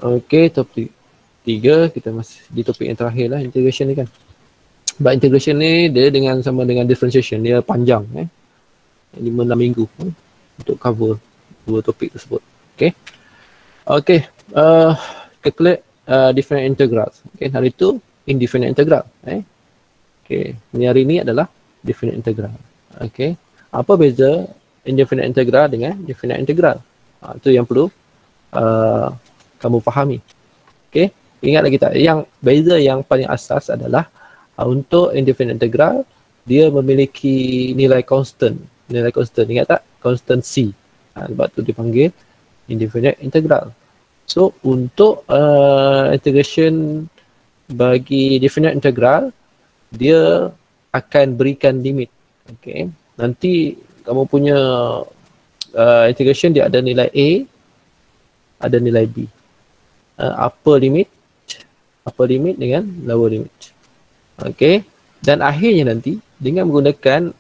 Okey, topik 3 kita masih di topik yang terakhir lah, integration ni kan. But integration ni dia sama dengan differentiation, dia panjang 5-6 minggu untuk cover dua topik tersebut. Okey. Okey, calculate different integrals. Okey, hari tu indefinite integral. Okey, hari ni adalah definite integral. Okey. Apa beza indefinite integral dengan definite integral? Itu yang perlu kamu fahami. Okey, ingat lagi tak? Yang beza yang paling asas adalah untuk indefinite integral dia memiliki nilai constant. Nilai constant, ingat tak? Constant C. Sebab tu dipanggil indefinite integral. So untuk integration bagi definite integral dia akan berikan limit. Okey, nanti kamu punya integration dia ada nilai A, ada nilai B. Upper limit dengan lower limit. Okey, dan akhirnya nanti dengan menggunakan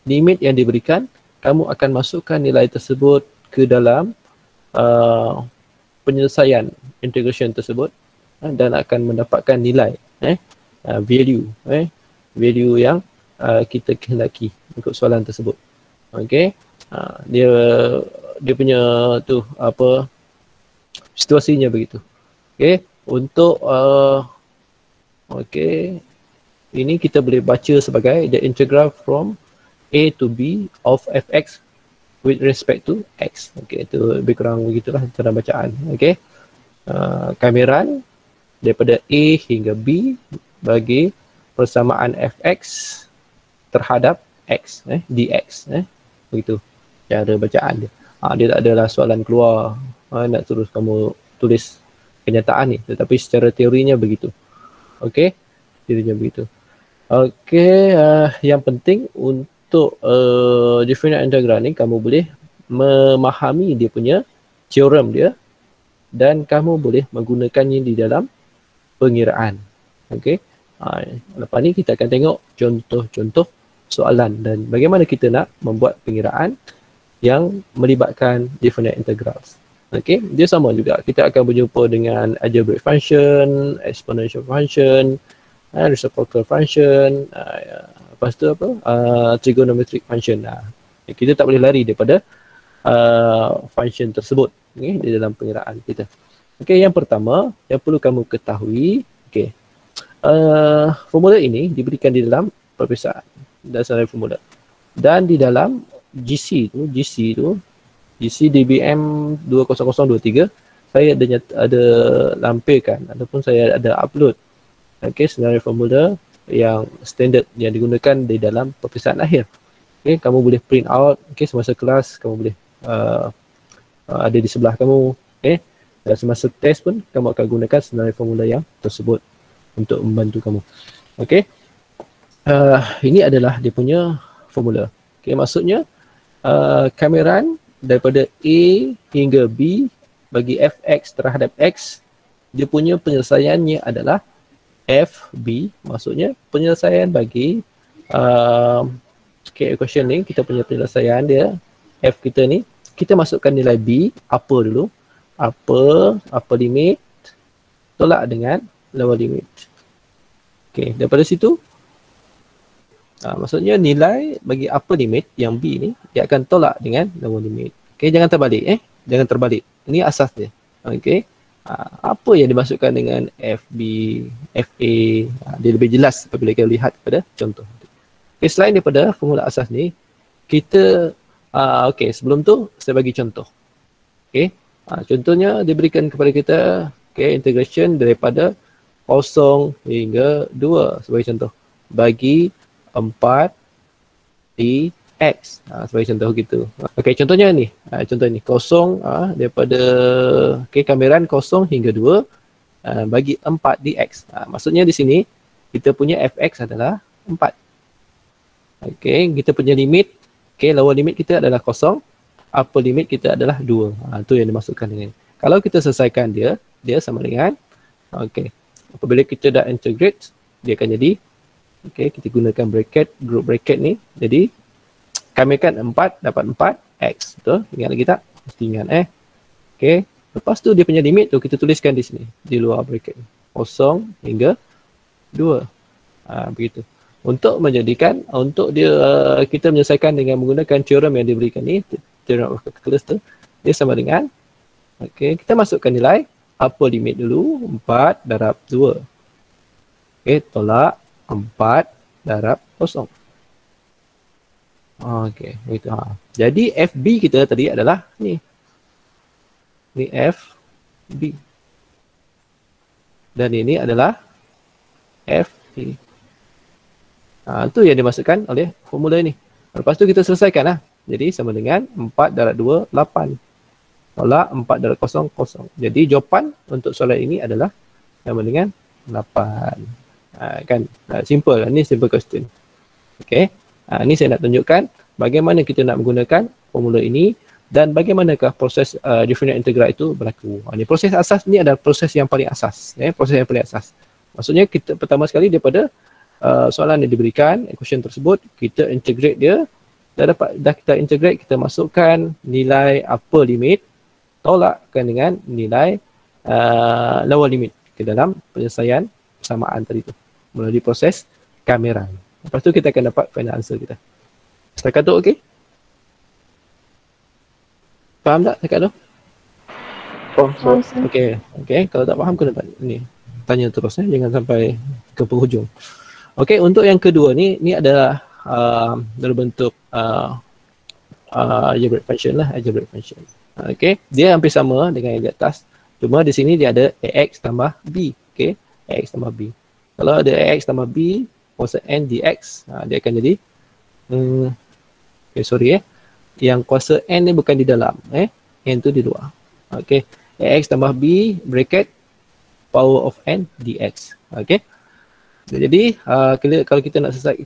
limit yang diberikan, kamu akan masukkan nilai tersebut ke dalam penyelesaian integration tersebut dan akan mendapatkan nilai value yang kita kehendaki untuk soalan tersebut. Okey, dia punya tu apa situasinya begitu. Okey, untuk okey, ini kita boleh baca sebagai the integral from A to B of fx with respect to x. Okey, itu lebih kurang begitulah cara bacaan. Okey, kameran daripada A hingga B bagi persamaan fx terhadap x, dx, begitu cara bacaan dia. Dia tak adalah soalan keluar nak terus kamu tulis kenyataan ni, tetapi secara teorinya begitu. Okey, teorinya begitu. Okey, yang penting untuk definite integral ni kamu boleh memahami dia punya teorem dia dan kamu boleh menggunakannya di dalam pengiraan. Okey, lepas ni kita akan tengok contoh-contoh soalan dan bagaimana kita nak membuat pengiraan yang melibatkan definite integrals. Okey, dia sama juga. Kita akan berjumpa dengan algebraic function, exponential function, reciprocal function, lepas tu apa? Trigonometric function. Kita tak boleh lari daripada function tersebut di dalam pengiraan kita. Okey, yang pertama yang perlu kamu ketahui, okey, formula ini diberikan di dalam perpisahan dasar formula. Dan di dalam GC DBM 20023 saya ada lampirkan ataupun saya ada upload senario formula yang standard yang digunakan di dalam perpisahan akhir. Kamu boleh print out semasa kelas, kamu boleh ada di sebelah kamu. Dan semasa test pun kamu akan gunakan senario formula yang tersebut untuk membantu kamu. Ini adalah dia punya formula. Maksudnya kameran daripada A hingga B bagi fx terhadap x, dia punya penyelesaiannya adalah fb. Maksudnya penyelesaian bagi equation ni, kita punya penyelesaian dia f kita ni, kita masukkan nilai b upper dulu, upper limit tolak dengan lower limit. Daripada situ maksudnya nilai bagi upper limit yang B ni dia akan tolak dengan lower limit. Jangan terbalik jangan terbalik. Ini asas dia. Apa yang dimasukkan dengan FB, FA, dia lebih jelas apabila kita lihat pada contoh. Selain daripada formula asas ni, kita sebelum tu saya bagi contoh. Contohnya diberikan kepada kita integration daripada 0 hingga 2 sebagai contoh bagi 4 di X sebagai contoh gitu. Contohnya ni. Contoh ni 0 daripada kameran 0 hingga 2 bagi 4 di X. Maksudnya di sini kita punya fx adalah 4. Kita punya limit, lower limit kita adalah 0, upper limit kita adalah 2. Itu yang dimasukkan dengan. Kalau kita selesaikan dia sama dengan apabila kita dah integrate, dia akan jadi kita gunakan group bracket ni. Jadi kami kan 4 dapat 4 X. Betul? Ingat lagi tak? Mesti ingat Lepas tu dia punya limit tu kita tuliskan di sini, di luar bracket. 0 hingga 2. Begitu. Untuk menjadikan, untuk dia kita menyelesaikan dengan menggunakan teorem yang diberikan ni, teorem of calculus tu, dia sama dengan, okey, kita masukkan nilai upper limit dulu, 4 darab 2. Okey, tolak 4 darab 0. Okey, begitu. Jadi FB kita tadi adalah ni. Ni FB. Dan ini adalah FA. Itu yang dimasukkan oleh formula ini. Lepas tu kita selesaikan lah. Jadi sama dengan 4 darab 2, 8. Tolak 4 darab 0, 0. Jadi jawapan untuk soalan ini adalah sama dengan 8. Kan? Simple. Ini simple question. Okay. Ini saya nak tunjukkan bagaimana kita nak menggunakan formula ini dan bagaimanakah proses differential integral itu berlaku. Ini proses asas ni adalah proses yang paling asas. Proses yang paling asas. Maksudnya kita pertama sekali daripada soalan yang diberikan, equation tersebut, kita integrate dia. Dah kita integrate, kita masukkan nilai upper limit, tolakkan dengan nilai lower limit ke dalam penyelesaian persamaan tadi tu melalui proses kameran. Lepas tu kita akan dapat final answer kita. Setakat tu okey? Faham tak setakat tu? Faham. Okey, kalau tak faham kena tanya terus, jangan sampai ke penghujung. Okey, untuk yang kedua ni adalah dalam bentuk algebraic function lah, algebraic function. Okey, dia hampir sama dengan yang di atas. Cuma di sini dia ada ax tambah b. Okey, ax tambah b. Kalau ada ax tambah b, kuasa n dx, dia akan jadi yang kuasa n ni bukan di dalam, n tu di luar. Okey, ax tambah b bracket power of n dx. Okey. Jadi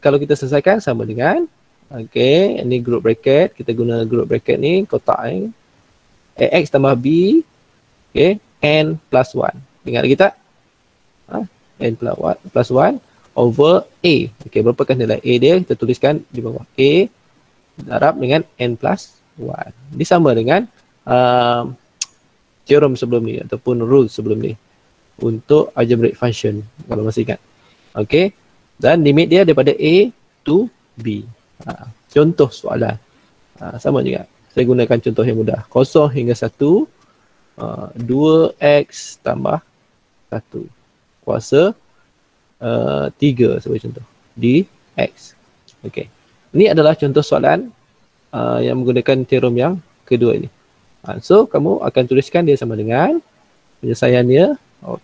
kalau kita selesaikan sama dengan, okey, ini group bracket, kita guna group bracket ni, kotak ni, ax tambah b, okey, n plus 1. Ingat lagi tak? N plus 1 over a. Okey, berapakah nilai a dia? Kita tuliskan di bawah. A darab dengan n plus 1. Ini sama dengan teorem sebelum ni ataupun rule sebelum ni untuk algebraic function, kalau masih ingat. Okey, dan limit dia daripada A to B. Contoh soalan. Sama juga. Saya gunakan contoh yang mudah. 0 hingga 1, 2x tambah 1. Kuasa 3 sebagai contoh. Dx. Okey. Ini adalah contoh soalan yang menggunakan teorem yang kedua ini. So, kamu akan tuliskan dia sama dengan penyelesaiannya.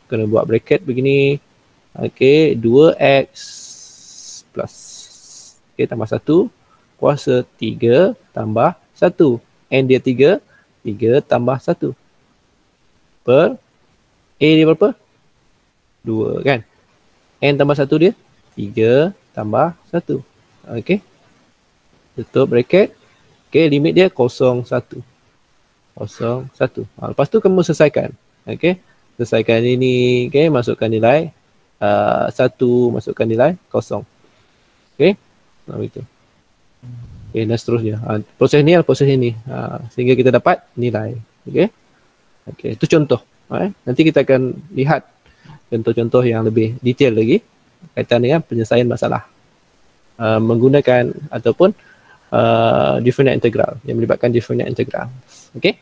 Kena buat bracket begini. Okey, 2x plus tambah 1 kuasa 3 tambah 1. N dia 3, 3 tambah 1. Per A dia berapa? 2 kan? N tambah 1 dia 3 tambah 1. Okey. Tutup bracket. Okey, limit dia 0, 1. 0, 1. Lepas tu kamu selesaikan. Okey. Selesaikan ini, okey, masukkan nilai 1, masukkan nilai 0. Okey. Begitu. Okey, dan seterusnya. Proses ni adalah proses ini. Sehingga kita dapat nilai. Okey. Okey, itu contoh. Nanti kita akan lihat contoh-contoh yang lebih detail lagi kaitan dengan penyelesaian masalah menggunakan ataupun differential integral, yang melibatkan differential integral. Okey.